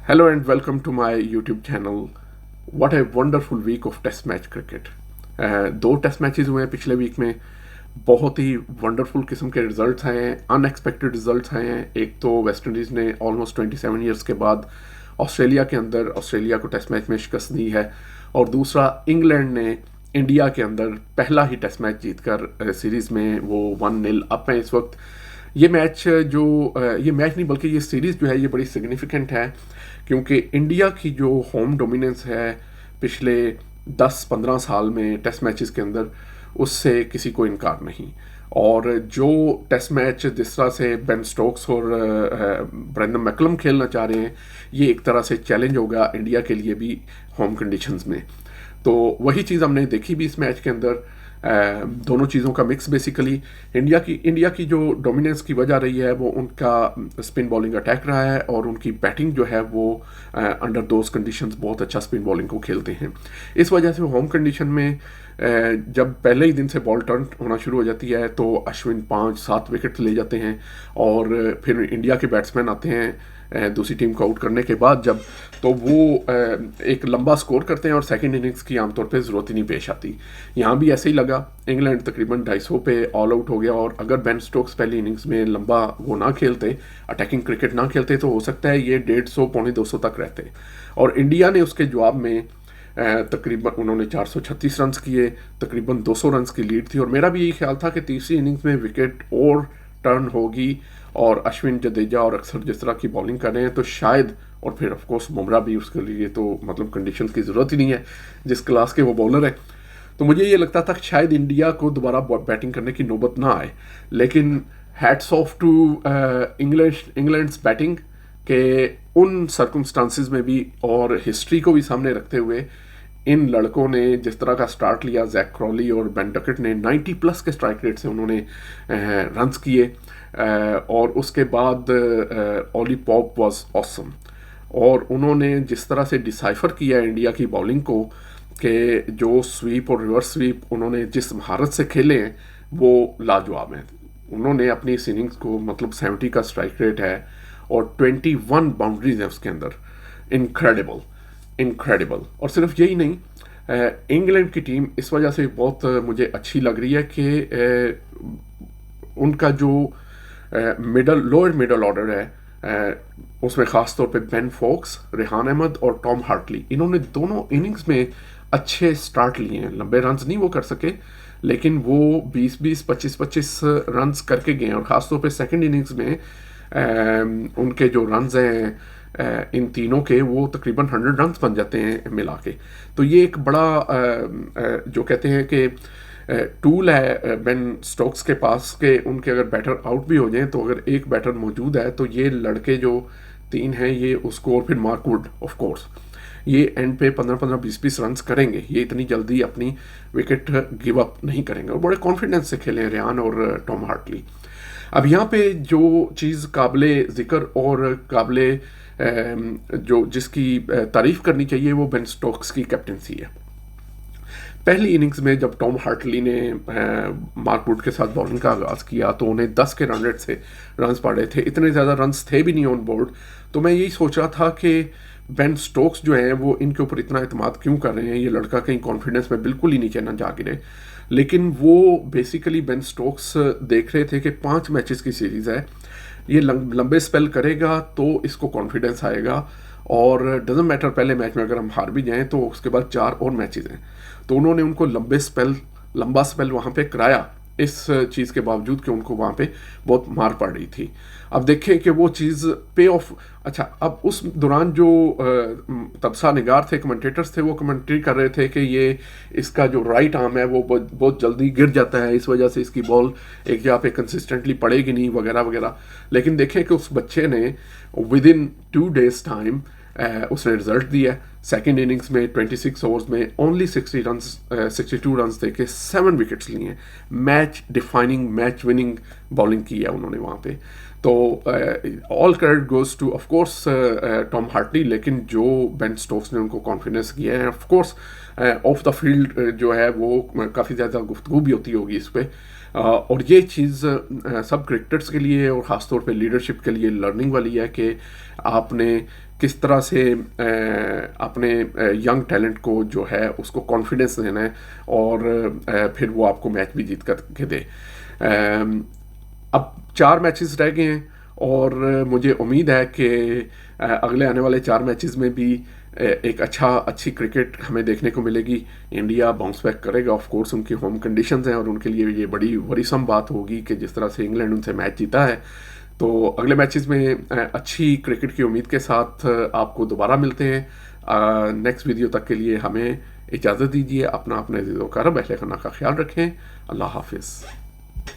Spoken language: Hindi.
Hello and welcome to my YouTube channel. What a wonderful week of test match cricket. दो टेस्ट मैचेस हुए हैं पिछले वीक में. बहुत ही वंडरफुल किस्म के रिजल्ट्स आए हैं, अनएक्सपेक्टेड रिजल्ट्स आए हैं. एक तो वेस्ट इंडीज़ ने ऑलमोस्ट 27 ईयर्स के बाद ऑस्ट्रेलिया के अंदर ऑस्ट्रेलिया को टेस्ट मैच में शिकस्त दी है, और दूसरा इंग्लैंड ने इंडिया के अंदर पहला ही टेस्ट मैच जीतकर सीरीज़ में वो 1-0 अप हैं इस वक्त. ये मैच नहीं बल्कि ये सीरीज़ जो है ये बड़ी सिग्निफिकेंट है, क्योंकि इंडिया की जो होम डोमिनेंस है पिछले 10-15 साल में टेस्ट मैचेस के अंदर, उससे किसी को इनकार नहीं. और जो टेस्ट मैच जिस तरह से बेन स्टोक्स और ब्रेंडन मैकलम खेलना चाह रहे हैं, ये एक तरह से चैलेंज होगा इंडिया के लिए भी होम कंडीशंस में. तो वही चीज़ हमने देखी भी इस मैच के अंदर. दोनों चीज़ों का मिक्स बेसिकली. इंडिया की जो डोमिनेंस की वजह रही है वो उनका स्पिन बॉलिंग अटैक रहा है, और उनकी बैटिंग जो है वो अंडर दोज कंडीशंस बहुत अच्छा स्पिन बॉलिंग को खेलते हैं. इस वजह से होम कंडीशन में जब पहले ही दिन से बॉल टर्न होना शुरू हो जाती है तो अश्विन 5-7 विकेट ले जाते हैं, और फिर इंडिया के बैट्समैन आते हैं दूसरी टीम को आउट करने के बाद जब, तो वो एक लंबा स्कोर करते हैं और सेकंड इनिंग्स की आमतौर पे ज़रूरत ही नहीं पेश आती. यहाँ भी ऐसे ही लगा. इंग्लैंड तकरीबन 250 पे ऑल आउट हो गया, और अगर बेन स्टोक्स पहली इनिंग्स में लंबा वो ना खेलते, अटैकिंग क्रिकेट ना खेलते, तो हो सकता है ये 150 पौने 200 तक रहते. और इंडिया ने उसके जवाब में तकरीबन उन्होंने 436 रन किए, तकरीबन 200 रन की लीड थी. और मेरा भी यही ख्याल था कि तीसरी इनिंग्स में विकेट और टर्न होगी, और अश्विन, जडेजा और अक्सर जिस तरह की बॉलिंग कर रहे हैं तो शायद, और फिर ऑफ कोर्स बुमराह भी, उसके लिए तो मतलब कंडीशन की ज़रूरत ही नहीं है जिस क्लास के वो बॉलर है. तो मुझे ये लगता था कि शायद इंडिया को दोबारा बैटिंग करने की नौबत ना आए. लेकिन hats off to England's batting के उन सर्कमस्टांसिस में भी और हिस्ट्री को भी सामने रखते हुए इन लड़कों ने जिस तरह का स्टार्ट लिया, जैक क्रॉली और बेन डकेट ने 90 प्लस के स्ट्राइक रेट से उन्होंने रन्स किए. और उसके बाद ओली पॉप वाज ऑसम, और उन्होंने जिस तरह से डिसाइफर किया इंडिया की बॉलिंग को, कि जो स्वीप और रिवर्स स्वीप उन्होंने जिस महारत से खेले हैं वो लाजवाब हैं. उन्होंने अपनी इस इनिंग्स को, मतलब 70 का स्ट्राइक रेट है और 21 बाउंड्रीज हैं उसके अंदर. इनक्रेडिबल. और सिर्फ यही नहीं, इंग्लैंड की टीम इस वजह से बहुत मुझे अच्छी लग रही है कि उनका जो लोअर मिडल ऑर्डर है, उसमें ख़ास तौर पे बेन फोक्स, रेहान अहमद और टॉम हार्टली, इन्होंने दोनों इनिंग्स में अच्छे स्टार्ट लिए हैं. लंबे रन्स नहीं वो कर सके, लेकिन वो 20-20, 25-25 रन्स करके गए हैं. और ख़ास तौर पे सेकंड इनिंग्स में उनके जो रन्स हैं इन तीनों के, वो तकरीबन 100 रन्स बन जाते हैं मिला के. तो ये एक बड़ा जो कहते हैं कि टूल है बेन स्टोक्स के पास, के उनके अगर बैटर आउट भी हो जाएं तो अगर एक बैटर मौजूद है तो ये लड़के जो 3 हैं ये उसको, और फिर मार्क वुड ऑफ कोर्स, ये एंड पे 15-15, 20-20 रन्स करेंगे. ये इतनी जल्दी अपनी विकेट गिव अप नहीं करेंगे, और बड़े कॉन्फिडेंस से खेले रेहान और टॉम हार्टली. अब यहाँ पे जो चीज़ काबिले ज़िक्र और काबिले जो जिसकी तारीफ़ करनी चाहिए वो बेन स्टोक्स की कैप्टनसी है. पहली इनिंग्स में जब टॉम हार्टली ने मार्क वुड के साथ बॉलिंग का आगाज़ किया तो उन्हें 10 के रन रेट से रन्स पड़े थे. इतने ज़्यादा रन्स थे भी नहीं ऑन बोर्ड. तो मैं यही सोच रहा था कि बेन स्टोक्स जो हैं वो इनके ऊपर इतना एतमाद क्यों कर रहे हैं, ये लड़का कहीं कॉन्फिडेंस में बिल्कुल ही नीचे ना जा गिरे. लेकिन वो बेसिकली बेन स्टोक्स देख रहे थे कि 5 मैचेस की सीरीज़ है, ये लंबे स्पेल करेगा तो इसको कॉन्फिडेंस आएगा, और डजेंट मैटर पहले मैच में अगर हम हार भी जाएं तो उसके बाद 4 और मैचेस हैं. तो उन्होंने उनको लंबा स्पेल वहाँ पे कराया, इस चीज़ के बावजूद कि उनको वहाँ पे बहुत मार पड़ रही थी. अब देखें कि वो चीज़ पे ऑफ. अच्छा, अब उस दौरान जो तबसा निगार थे, कमेंटेटर्स थे, वो कमेंट्री कर रहे थे कि ये इसका जो राइट आर्म है वो बहुत जल्दी गिर जाता है, इस वजह से इसकी बॉल एक जगह पे कंसिस्टेंटली पड़ेगी नहीं, वगैरह वगैरह. लेकिन देखें कि उस बच्चे ने विद इन 2 days टाइम उसने रिजल्ट दिया. सेकंड इनिंग्स में 26 ओवर्स में ओनली 62 रन्स दे के 7 विकेट्स लिए हैं. Match defining, match winning bowling की है उन्होंने वहाँ पे. तो all credit goes to of course Tom Hartley. लेकिन जो बेन स्टोक्स ने उनको कॉन्फिडेंस किया है, of course off the field जो है वो काफ़ी ज़्यादा गुफ्तगू भी होती होगी इस पर, और ये चीज़ सब क्रिकेटर्स के लिए और ख़ासतौर पे लीडरशिप के लिए लर्निंग वाली है कि आपने किस तरह से अपने यंग टैलेंट को जो है उसको कॉन्फिडेंस देना है और फिर वो आपको मैच भी जीत कर के दे। अब 4 मैचेस रह गए हैं और मुझे उम्मीद है कि अगले आने वाले 4 मैचेस में भी एक अच्छी क्रिकेट हमें देखने को मिलेगी। इंडिया बाउंस बैक करेगा, ऑफ कोर्स उनकी होम कंडीशंस हैं और उनके लिए ये बड़ी वरीसम बात होगी कि जिस तरह से इंग्लैंड उनसे मैच जीता है। तो अगले मैचेस में अच्छी क्रिकेट की उम्मीद के साथ आपको दोबारा मिलते हैं। नेक्स्ट वीडियो तक के लिए हमें इजाज़त दीजिए। अपना अपने अज़ीज़ों का रब अहले खाना का ख्याल रखें। अल्लाह हाफिज़।